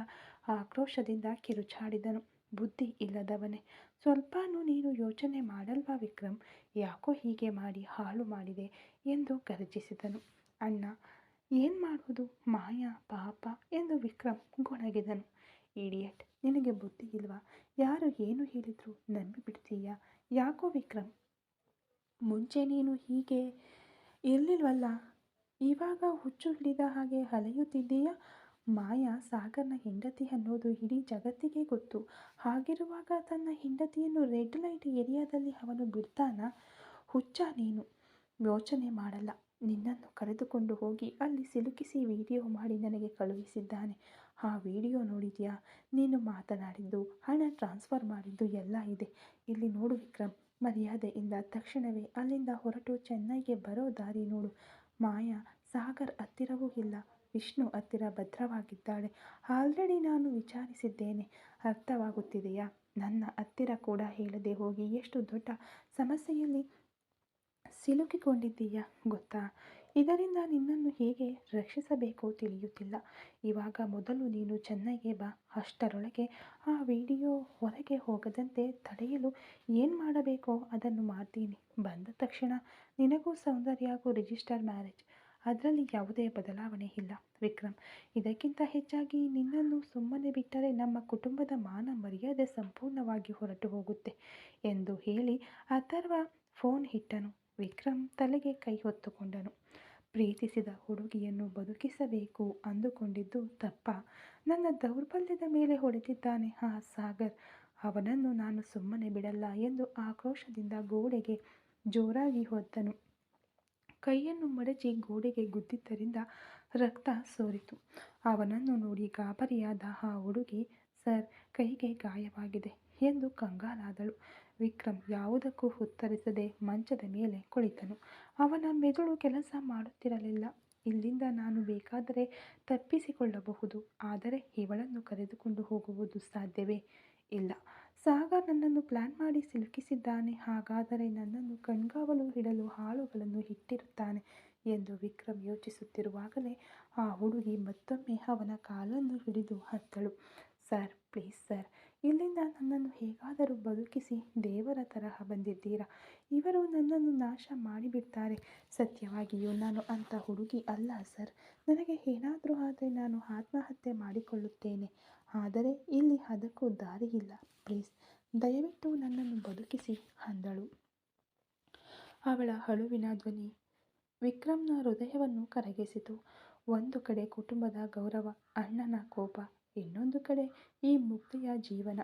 ಆಕ್ರೋಶದಿಂದ ಕಿರುಚಾಡಿದನು. ಬುದ್ಧಿ ಇಲ್ಲದವನೇ, ಸ್ವಲ್ಪನೂ ನೀನು ಯೋಚನೆ ಮಾಡಲ್ವಾ ವಿಕ್ರಮ್? ಯಾಕೋ ಹೀಗೆ ಮಾಡಿ ಹಾಳು ಮಾಡಿದೆ ಎಂದು ಗರ್ಜಿಸಿದನು. ಅಣ್ಣ, ಏನು ಮಾಡೋದು? ಮಾಯಾ ಪಾಪ ಎಂದು ವಿಕ್ರಮ್ ಗೊಣಗಿದನು. ಇಡಿಯಟ್, ನಿನಗೆ ಬುದ್ಧಿ ಇಲ್ವಾ? ಯಾರು ಏನು ಹೇಳಿದ್ರು ನಂಬಿಬಿಡ್ತೀಯಾ? ಯಾಕೋ ವಿಕ್ರಮ್, ಮುಂಚೆ ನೀನು ಹೀಗೆ ಇರಲಿಲ್ವಲ್ಲ, ಇವಾಗ ಹುಚ್ಚು ಹಿಡಿದ ಹಾಗೆ ಅಲೆಯುತ್ತಿದ್ದೀಯ. ಮಾಯಾ ಸಾಗರ್ನ ಹೆಂಡತಿ ಅನ್ನೋದು ಇಡೀ ಜಗತ್ತಿಗೆ ಗೊತ್ತು. ಹಾಗಿರುವಾಗ ತನ್ನ ಹೆಂಡತಿಯನ್ನು ರೆಡ್ ಲೈಟ್ ಏರಿಯಾದಲ್ಲಿ ಅವನು ಬಿಡ್ತಾನಾ? ಹುಚ್ಚ ನೀನು? ಯೋಚನೆ ಮಾಡಲ್ಲ. ನಿನ್ನನ್ನು ಕರೆದುಕೊಂಡು ಹೋಗಿ ಅಲ್ಲಿ ಸಿಲುಕಿಸಿ ವಿಡಿಯೋ ಮಾಡಿ ನನಗೆ ಕಳುಹಿಸಿದ್ದಾನೆ. ಆ ವಿಡಿಯೋ ನೋಡಿದ್ಯಾ? ನೀನು ಮಾತನಾಡಿದ್ದು, ಹಣ ಟ್ರಾನ್ಸ್ಫರ್ ಮಾಡಿದ್ದು ಎಲ್ಲ ಇದೆ. ಇಲ್ಲಿ ನೋಡು ವಿಕ್ರಮ್, ಮರ್ಯಾದೆಯಿಂದ ತಕ್ಷಣವೇ ಅಲ್ಲಿಂದ ಹೊರಟು ಚೆನ್ನೈಗೆ ಬರೋ ದಾರಿ ನೋಡು. ಮಾಯಾ ಸಾಗರ್ ಹತ್ತಿರವೂ ಇಲ್ಲ, ವಿಷ್ಣು ಹತ್ತಿರ ಭದ್ರವಾಗಿದ್ದಾಳೆ. ಆಲ್ರೆಡಿ ನಾನು ವಿಚಾರಿಸಿದ್ದೇನೆ. ಅರ್ಥವಾಗುತ್ತಿದೆಯಾ? ನನ್ನ ಹತ್ತಿರ ಕೂಡ ಹೇಳದೆ ಹೋಗಿ ಎಷ್ಟು ದೊಡ್ಡ ಸಮಸ್ಯೆಯಲ್ಲಿ ಸಿಲುಕಿಕೊಂಡಿದ್ದೀಯಾ ಗೊತ್ತಾ? ಇದರಿಂದ ನಿನ್ನನ್ನು ಹೇಗೆ ರಕ್ಷಿಸಬೇಕೋ ತಿಳಿಯುತ್ತಿಲ್ಲ. ಇವಾಗ ಮೊದಲು ನೀನು ಚೆನ್ನೈಗೆ ಬಾ. ಅಷ್ಟರೊಳಗೆ ಆ ವಿಡಿಯೋ ಹೊರಗೆ ಹೋಗದಂತೆ ತಡೆಯಲು ಏನು ಮಾಡಬೇಕೋ ಅದನ್ನು ಮಾಡ್ತೀನಿ. ಬಂದ ತಕ್ಷಣ ನಿನಗೂ ಸೌಂದರ್ಯಗೂ ರಿಜಿಸ್ಟರ್ ಮ್ಯಾರೇಜ್. ಅದರಲ್ಲಿ ಯಾವುದೇ ಬದಲಾವಣೆ ಇಲ್ಲ ವಿಕ್ರಮ್. ಇದಕ್ಕಿಂತ ಹೆಚ್ಚಾಗಿ ನಿನ್ನನ್ನು ಸುಮ್ಮನೆ ಬಿಟ್ಟರೆ ನಮ್ಮ ಕುಟುಂಬದ ಮಾನ ಮರ್ಯಾದೆ ಸಂಪೂರ್ಣವಾಗಿ ಹೊರಟು ಹೋಗುತ್ತೆ ಎಂದು ಹೇಳಿ ಅಥರ್ವ ಫೋನ್ ಇಟ್ಟನು. ವಿಕ್ರಮ್ ತಲೆಗೆ ಕೈ ಹೊತ್ತುಕೊಂಡನು. ಪ್ರೀತಿಸಿದ ಹುಡುಗಿಯನ್ನು ಬದುಕಿಸಬೇಕು ಅಂದುಕೊಂಡಿದ್ದು ತಪ್ಪ? ನನ್ನ ದೌರ್ಬಲ್ಯದ ಮೇಲೆ ಹೊಡೆದಿದ್ದಾನೆ ಆ ಸಾಗರ್. ಅವನನ್ನು ನಾನು ಸುಮ್ಮನೆ ಬಿಡಲ್ಲ ಎಂದು ಆಕ್ರೋಶದಿಂದ ಗೋಡೆಗೆ ಜೋರಾಗಿ ಒದ್ದನು. ಕೈಯನ್ನು ಮಡಚಿ ಗೋಡೆಗೆ ಗುದ್ದಿದ್ದರಿಂದ ರಕ್ತ ಸೋರಿತು. ಅವನನ್ನು ನೋಡಿ ಗಾಬರಿಯಾದ ಆ ಹುಡುಗಿ, ಸರ್, ಕೈಗೆ ಗಾಯವಾಗಿದೆ ಎಂದು ಕಂಗಾಲಾದಳು. ವಿಕ್ರಮ್ ಯಾವುದಕ್ಕೂ ಉತ್ತರಿಸದೆ ಮಂಚದ ಮೇಲೆ ಕುಳಿತನು. ಅವನ ಮೆದುಳು ಕೆಲಸ ಮಾಡುತ್ತಿರಲಿಲ್ಲ. ಇಲ್ಲಿಂದ ನಾನು ಬೇಕಾದರೆ ತಪ್ಪಿಸಿಕೊಳ್ಳಬಹುದು, ಆದರೆ ಇವಳನ್ನು ಕರೆದುಕೊಂಡು ಹೋಗುವುದು ಸಾಧ್ಯವೇ ಇಲ್ಲ. ಸಾಗರ್ ನನ್ನನ್ನು ಪ್ಲಾನ್ ಮಾಡಿ ಸಿಲುಕಿಸಿದ್ದಾನೆ. ಹಾಗಾದರೆ ನನ್ನನ್ನು ಕಣ್ಗಾವಲು ಇಡಲು ಆಳುಗಳನ್ನು ಇಟ್ಟಿರುತ್ತಾನೆ ಎಂದು ವಿಕ್ರಮ್ ಯೋಚಿಸುತ್ತಿರುವಾಗಲೇ ಆ ಹುಡುಗಿ ಮತ್ತೊಮ್ಮೆ ಅವನ ಕಾಲನ್ನು ಹಿಡಿದು ಹತ್ತಳು. ಸರ್, ಪ್ಲೀಸ್ ಸರ್, ಇಲ್ಲಿಂದ ನನ್ನನ್ನು ಹೇಗಾದರೂ ಬದುಕಿಸಿ. ದೇವರ ತರಹ ಬಂದಿದ್ದೀರಾ. ಇವರು ನನ್ನನ್ನು ನಾಶ ಮಾಡಿಬಿಡ್ತಾರೆ. ಸತ್ಯವಾಗಿಯೂ ನಾನು ಅಂಥ ಹುಡುಗಿ ಅಲ್ಲ ಸರ್. ನನಗೆ ಏನಾದರೂ ಆದರೆ ನಾನು ಆತ್ಮಹತ್ಯೆ ಮಾಡಿಕೊಳ್ಳುತ್ತೇನೆ. ಆದರೆ ಇಲ್ಲಿ ಅದಕ್ಕೂ ದಾರಿ ಇಲ್ಲ. ಪ್ಲೀಸ್, ದಯವಿಟ್ಟು ನನ್ನನ್ನು ಬದುಕಿಸಿ ಅಂದಳು. ಅವಳ ಅಳುವಿನ ಧ್ವನಿ ವಿಕ್ರಮ್ನ ಹೃದಯವನ್ನು ಕರಗಿಸಿತು. ಒಂದು ಕಡೆ ಕುಟುಂಬದ ಗೌರವ, ಅಣ್ಣನ ಕೋಪ, ಇನ್ನೊಂದು ಕಡೆ ಈ ಮುಗ್ಧೆಯ ಜೀವನ.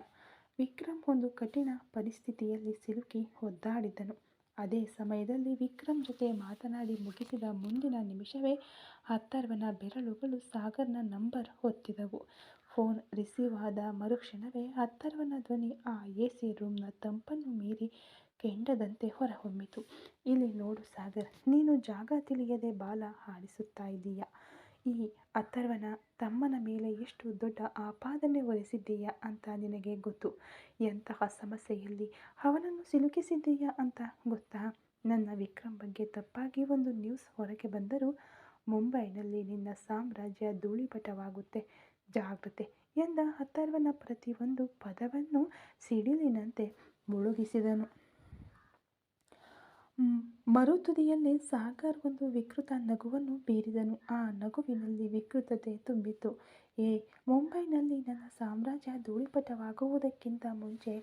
ವಿಕ್ರಮ್ ಒಂದು ಕಠಿಣ ಪರಿಸ್ಥಿತಿಯಲ್ಲಿ ಸಿಲುಕಿ ಒದ್ದಾಡಿದ್ದನು. ಅದೇ ಸಮಯದಲ್ಲಿ ವಿಕ್ರಮ್ ಜೊತೆ ಮಾತನಾಡಿ ಮುಗಿಸಿದ ಮುಂದಿನ ನಿಮಿಷವೇ ಅಥರ್ವನ ಬೆರಳುಗಳು ಸಾಗರ್ನ ನಂಬರ್ ಒತ್ತಿದವು. ಫೋನ್ ರಿಸೀವ್ ಆದ ಮರುಕ್ಷಣವೇ ಅಥರ್ವನ ಧ್ವನಿ ಆ ಎಸಿ ರೂಮ್ನ ತಂಪನ್ನು ಮೀರಿ ಕೆಂಡದಂತೆ ಹೊರಹೊಮ್ಮಿತು. ಇಲ್ಲಿ ನೋಡು ಸಾಗರ್, ನೀನು ಜಾಗ ತಿಳಿಯದೆ ಬಾಲ ಆಡಿಸುತ್ತಾ ಇದ್ದೀಯ. ಈ ಅಥರ್ವನ ತಮ್ಮನ ಮೇಲೆ ಎಷ್ಟು ದೊಡ್ಡ ಆಪಾದನೆ ಹೊರಿಸಿದ್ದೀಯ ಅಂತ ನಿನಗೆ ಗೊತ್ತು. ಎಂತಹ ಸಮಸ್ಯೆಯಲ್ಲಿ ಅವನನ್ನು ಸಿಲುಕಿಸಿದ್ದೀಯ ಅಂತ ಗೊತ್ತಾ? ನನ್ನ ವಿಕ್ರಮ್ ಬಗ್ಗೆ ತಪ್ಪಾಗಿ ಒಂದು ನ್ಯೂಸ್ ಹೊರಗೆ ಬಂದರೂ ಮುಂಬೈನಲ್ಲಿ ನಿನ್ನ ಸಾಮ್ರಾಜ್ಯ ಧೂಳಿಪಟವಾಗುತ್ತೆ. ಜಾಗ್ರತೆ ಎಂದ ಅಥರ್ವನ ಪ್ರತಿಯೊಂದು ಪದವನ್ನು ಸಿಡಿಲಿನಂತೆ ಮುಳುಗಿಸಿದನು. ಮರುತುದಿಯಲ್ಲಿ ಸಾಗರ್ ಒಂದು ವಿಕೃತ ನಗುವನ್ನು ಬೀರಿದನು. ಆ ನಗುವಿನಲ್ಲಿ ವಿಕೃತತೆ ತುಂಬಿತ್ತು. ಮುಂಬೈನಲ್ಲಿ ನನ್ನ ಸಾಮ್ರಾಜ್ಯ ಧೂಳಿಪಟವಾಗುವುದಕ್ಕಿಂತ ಮುಂಚೆ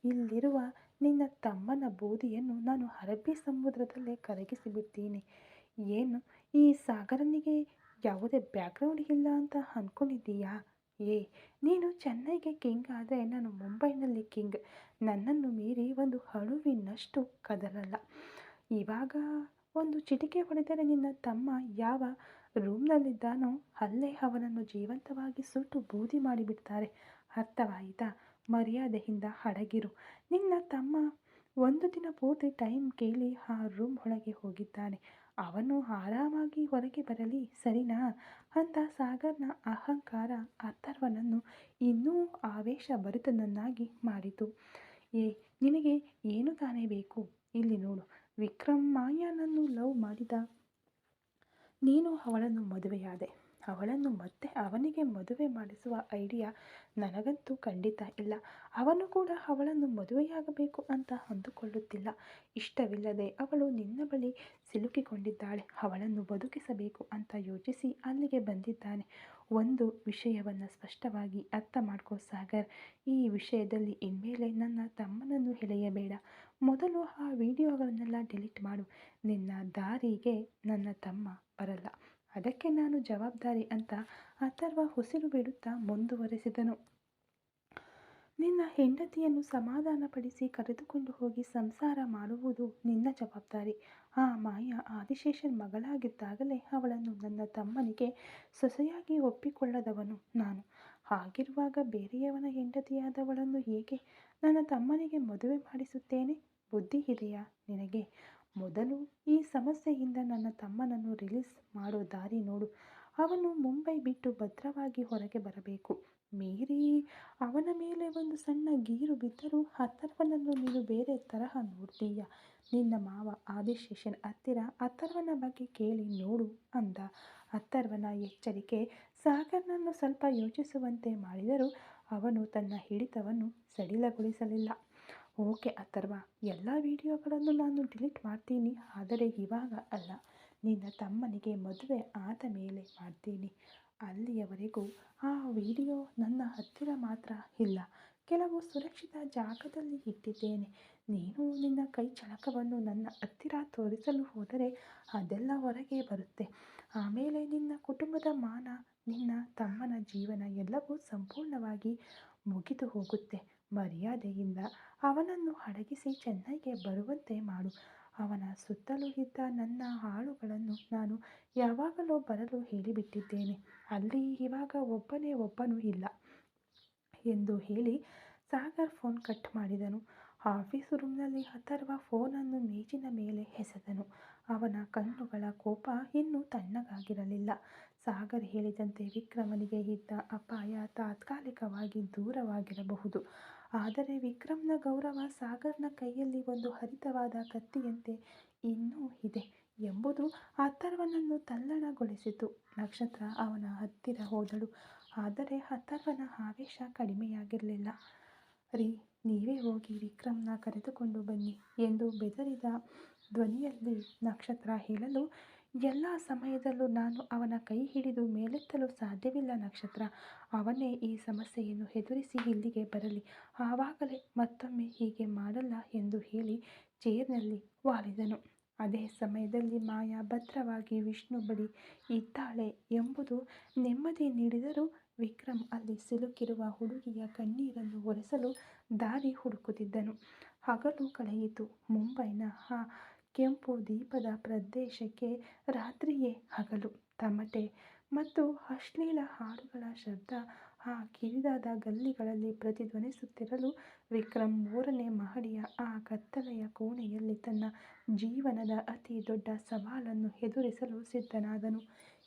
ಇಲ್ಲಿರುವ ನಿನ್ನ ತಮ್ಮನ ಬೂದಿಯನ್ನು ನಾನು ಅರಬ್ಬಿ ಸಮುದ್ರದಲ್ಲೇ ಕರಗಿಸಿಬಿಡ್ತೀನಿ. ಏನು, ಈ ಸಾಗರನಿಗೆ ಯಾವುದೇ ಬ್ಯಾಕ್ಗ್ರೌಂಡ್ ಇಲ್ಲ ಅಂತ ಅಂದ್ಕೊಂಡಿದ್ದೀಯಾ? ನೀನು ಚೆನ್ನೈಗೆ ಕಿಂಗ್ ಆದರೆ ನಾನು ಮುಂಬೈನಲ್ಲಿ ಕಿಂಗ್. ನನ್ನನ್ನು ಮೀರಿ ಒಂದು ಅಣುವಿನಷ್ಟು ಕದಲಲ್ಲ. ಇವಾಗ ಒಂದು ಚಿಟಿಕೆ ಹೊಡೆದರೆ ನಿನ್ನ ತಮ್ಮ ಯಾವ ರೂಮ್ನಲ್ಲಿದ್ದಾನೋ ಅಲ್ಲೇ ಅವನನ್ನು ಜೀವಂತವಾಗಿ ಸುಟ್ಟು ಬೂದಿ ಮಾಡಿಬಿಡ್ತಾರೆ. ಅರ್ಥವಾಯಿತಾ? ಮರ್ಯಾದೆಯಿಂದ ಅಡಗಿರು. ನಿನ್ನ ತಮ್ಮ ಒಂದು ದಿನ ಪೂರ್ತಿ ಟೈಮ್ ಕೇಳಿ ಆ ರೂಮ್ ಒಳಗೆ ಹೋಗಿದ್ದಾನೆ. ಅವನು ಆರಾಮಾಗಿ ಹೊರಗೆ ಬರಲಿ, ಸರಿನಾ ಅಂದ ಸಾಗರ್ನ ಅಹಂಕಾರ ಅಥರ್ವನನ್ನು ಇನ್ನೂ ಆವೇಶಭರಿತನನ್ನಾಗಿ ಮಾಡಿತು. ನಿನಗೆ ಏನು ತಾನೇ ಬೇಕು? ಇಲ್ಲಿ ನೋಡು ವಿಕ್ರಮ್, ಮಾಯಾನನ್ನು ಲವ್ ಮಾಡಿದ ನೀನು ಅವಳನ್ನು ಮದುವೆಯಾದೆ. ಅವಳನ್ನು ಮತ್ತೆ ಅವನಿಗೆ ಮದುವೆ ಮಾಡಿಸುವ ಐಡಿಯಾ ನನಗಂತೂ ಖಂಡಿತ ಇಲ್ಲ. ಅವನು ಕೂಡ ಅವಳನ್ನು ಮದುವೆಯಾಗಬೇಕು ಅಂತ ಅಂದುಕೊಳ್ಳುತ್ತಿಲ್ಲ. ಇಷ್ಟವಿಲ್ಲದೆ ಅವಳು ನಿನ್ನ ಬಳಿ ಸಿಲುಕಿಕೊಂಡಿದ್ದಾಳೆ. ಅವಳನ್ನು ಬದುಕಿಸಬೇಕು ಅಂತ ಯೋಚಿಸಿ ಅಲ್ಲಿಗೆ ಬಂದಿದ್ದಾನೆ. ಒಂದು ವಿಷಯವನ್ನು ಸ್ಪಷ್ಟವಾಗಿ ಅರ್ಥ ಮಾಡ್ಕೋ ಸಾಗರ್, ಈ ವಿಷಯದಲ್ಲಿ ಇನ್ಮೇಲೆ ನನ್ನ ತಮ್ಮನನ್ನು ಎಳೆಯಬೇಡ. ಮೊದಲು ಆ ವಿಡಿಯೋಗಳನ್ನೆಲ್ಲ ಡಿಲೀಟ್ ಮಾಡು. ನಿನ್ನ ದಾರಿಗೆ ನನ್ನ ತಮ್ಮ ಬರಲ್ಲ, ಅದಕ್ಕೆ ನಾನು ಜವಾಬ್ದಾರಿ ಅಂತ ಅಥರ್ವ ಉಸಿರು ಬಿಡುತ್ತಾ ಮುಂದುವರೆಸಿದನು. ನಿನ್ನ ಹೆಂಡತಿಯನ್ನು ಸಮಾಧಾನಪಡಿಸಿ ಕರೆದುಕೊಂಡು ಹೋಗಿ ಸಂಸಾರ ಮಾಡುವುದು ನಿನ್ನ ಜವಾಬ್ದಾರಿ. ಆ ಮಾಯ ಆದಿಶೇಷನ್ ಮಗಳಾಗಿದ್ದಾಗಲೇ ಅವಳನ್ನು ನನ್ನ ತಮ್ಮನಿಗೆ ಸೊಸೆಯಾಗಿ ಒಪ್ಪಿಕೊಳ್ಳದವನು ನಾನು. ಹಾಗಿರುವಾಗ ಬೇರೆಯವನ ಹೆಂಡತಿಯಾದವಳನ್ನು ಹೇಗೆ ನನ್ನ ತಮ್ಮನಿಗೆ ಮದುವೆ ಮಾಡಿಸುತ್ತೇನೆ? ಬುದ್ಧಿ ಇದೆಯಾ ನಿನಗೆ? ಮೊದಲು ಈ ಸಮಸ್ಯೆಯಿಂದ ನನ್ನ ತಮ್ಮನನ್ನು ರಿಲೀಸ್ ಮಾಡೋ ದಾರಿ ನೋಡು. ಅವನು ಮುಂಬೈ ಬಿಟ್ಟು ಭದ್ರವಾಗಿ ಹೊರಗೆ ಬರಬೇಕು. ಮೀರಿ ಅವನ ಮೇಲೆ ಒಂದು ಸಣ್ಣ ಗೀರು ಬಿದ್ದರೂ ಅಥರ್ವನನ್ನು ನೀನು ಬೇರೆ ತರಹ ನೋಡ್ತೀಯ. ನಿನ್ನ ಮಾವ ಆದಿಶೇಷನ್ ಹತ್ತಿರ ಅಥರ್ವನ ಬಗ್ಗೆ ಕೇಳಿ ನೋಡು ಅಂದ. ಅಥರ್ವನ ಎಚ್ಚರಿಕೆ ಸಾಗರ್ನನ್ನು ಸ್ವಲ್ಪ ಯೋಚಿಸುವಂತೆ ಮಾಡಿದರೂ ಅವನು ತನ್ನ ಹಿಡಿತವನ್ನು ಸಡಿಲಗೊಳಿಸಲಿಲ್ಲ. ಓಕೆ ಅಥರ್ವ, ಎಲ್ಲ ವಿಡಿಯೋಗಳನ್ನು ನಾನು ಡಿಲೀಟ್ ಮಾಡ್ತೀನಿ, ಆದರೆ ಇವಾಗ ಅಲ್ಲ. ನಿನ್ನ ತಮ್ಮನಿಗೆ ಮದುವೆ ಆದ ಮೇಲೆ ಮಾಡ್ತೀನಿ. ಅಲ್ಲಿಯವರೆಗೂ ಆ ವಿಡಿಯೋ ನನ್ನ ಹತ್ತಿರ ಮಾತ್ರ ಇಲ್ಲ, ಕೆಲವು ಸುರಕ್ಷಿತ ಜಾಗದಲ್ಲಿ ಇಟ್ಟಿದ್ದೇನೆ. ನೀನು ನಿನ್ನ ಕೈ ಚಳಕವನ್ನು ನನ್ನ ಹತ್ತಿರ ತೋರಿಸಲು ಹೋದರೆ ಅದೆಲ್ಲ ಹೊರಗೆ ಬರುತ್ತೆ. ಆಮೇಲೆ ನಿನ್ನ ಕುಟುಂಬದ ಮಾನ, ನಿನ್ನ ತಮ್ಮನ ಜೀವನ ಎಲ್ಲವೂ ಸಂಪೂರ್ಣವಾಗಿ ಮುಗಿದು ಹೋಗುತ್ತೆ. ಮರ್ಯಾದೆಯಿಂದ ಅವನನ್ನು ಅಡಗಿಸಿ ಚೆನ್ನೈಗೆ ಬರುವಂತೆ ಮಾಡು. ಅವನ ಸುತ್ತಲೂ ಇದ್ದ ನನ್ನ ಆಳುಗಳನ್ನು ನಾನು ಯಾವಾಗಲೂ ಬರಲು ಹೇಳಿಬಿಟ್ಟಿದ್ದೇನೆ. ಅಲ್ಲಿ ಇವಾಗ ಒಬ್ಬನೂ ಇಲ್ಲ ಎಂದು ಹೇಳಿ ಸಾಗರ್ ಫೋನ್ ಕಟ್ ಮಾಡಿದನು. ಆಫೀಸ್ ರೂಮ್ನಲ್ಲಿ ಅಥರ್ವ ಫೋನನ್ನು ಮೇಜಿನ ಮೇಲೆ ಎಸೆದನು. ಅವನ ಕಣ್ಣುಗಳ ಕೋಪ ಇನ್ನೂ ತಣ್ಣಗಾಗಿರಲಿಲ್ಲ. ಸಾಗರ್ ಹೇಳಿದಂತೆ ವಿಕ್ರಮನಿಗೆ ಇದ್ದ ಅಪಾಯ ತಾತ್ಕಾಲಿಕವಾಗಿ ದೂರವಾಗಿರಬಹುದು, ಆದರೆ ವಿಕ್ರಮ್ನ ಗೌರವ ಸಾಗರ್ನ ಕೈಯಲ್ಲಿ ಒಂದು ಹರಿತವಾದ ಕತ್ತಿಯಂತೆ ಇನ್ನೂ ಇದೆ ಎಂಬುದು ಅಥರ್ವನನ್ನು ತಲ್ಲಣಗೊಳಿಸಿತು. ನಕ್ಷತ್ರ ಅವನ ಹತ್ತಿರ ಹೋದಳು, ಆದರೆ ಅಥರ್ವನ ಆವೇಶ ಕಡಿಮೆಯಾಗಿರಲಿಲ್ಲ. ರೀ, ನೀವೇ ಹೋಗಿ ವಿಕ್ರಮ್ನ ಕರೆದುಕೊಂಡು ಬನ್ನಿ ಎಂದು ಬೆದರಿದ ಧ್ವನಿಯಲ್ಲಿ ನಕ್ಷತ್ರ ಹೇಳಲು, ಎಲ್ಲ ಸಮಯದಲ್ಲೂ ನಾನು ಅವನ ಕೈ ಹಿಡಿದು ಮೇಲೆತ್ತಲು ಸಾಧ್ಯವಿಲ್ಲ ನಕ್ಷತ್ರ. ಅವನೇ ಈ ಸಮಸ್ಯೆಯನ್ನು ಎದುರಿಸಿ ಇಲ್ಲಿಗೆ ಬರಲಿ, ಆವಾಗಲೇ ಮತ್ತೊಮ್ಮೆ ಹೀಗೆ ಮಾಡಲ್ಲ ಎಂದು ಹೇಳಿ ಚೇರ್ನಲ್ಲಿ ವಾಲಿದನು. ಅದೇ ಸಮಯದಲ್ಲಿ ಮಾಯಾ ಭದ್ರವಾಗಿ ವಿಷ್ಣು ಬಳಿ ಇದ್ದಾಳೆ ಎಂಬುದು ನೆಮ್ಮದಿ ನೀಡಿದರೂ ವಿಕ್ರಮ್ ಅಲ್ಲಿ ಸಿಲುಕಿರುವ ಹುಡುಗಿಯ ಕಣ್ಣೀರನ್ನು ಒರೆಸಲು ದಾರಿ ಹುಡುಕುತ್ತಿದ್ದನು. ಹಗಲು ಕಳೆಯಿತು. ಮುಂಬೈನ ಆ ಕೆಂಪು ದೀಪದ ಪ್ರದೇಶಕ್ಕೆ ರಾತ್ರಿಯೇ ಹಗಲು. ತಮಟೆ ಮತ್ತು ಅಶ್ಲೀಲ ಹಾಡುಗಳ ಶಬ್ದ ಆ ಕಿರಿದಾದ ಗಲ್ಲಿಗಳಲ್ಲಿ ಪ್ರತಿಧ್ವನಿಸುತ್ತಿರಲು ವಿಕ್ರಮ್ 3ನೇ ಮಹಡಿಯ ಆ ಕತ್ತಲೆಯ ಕೋಣೆಯಲ್ಲಿ ತನ್ನ ಜೀವನದ ಅತಿ ದೊಡ್ಡ ಸವಾಲನ್ನು ಎದುರಿಸಲು ಸಿದ್ಧನಾದನು.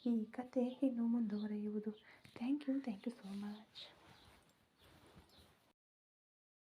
ಈ ಕತೆ ಇನ್ನು ಮುಂದುವರಿಯುವುದು. Thank you so much.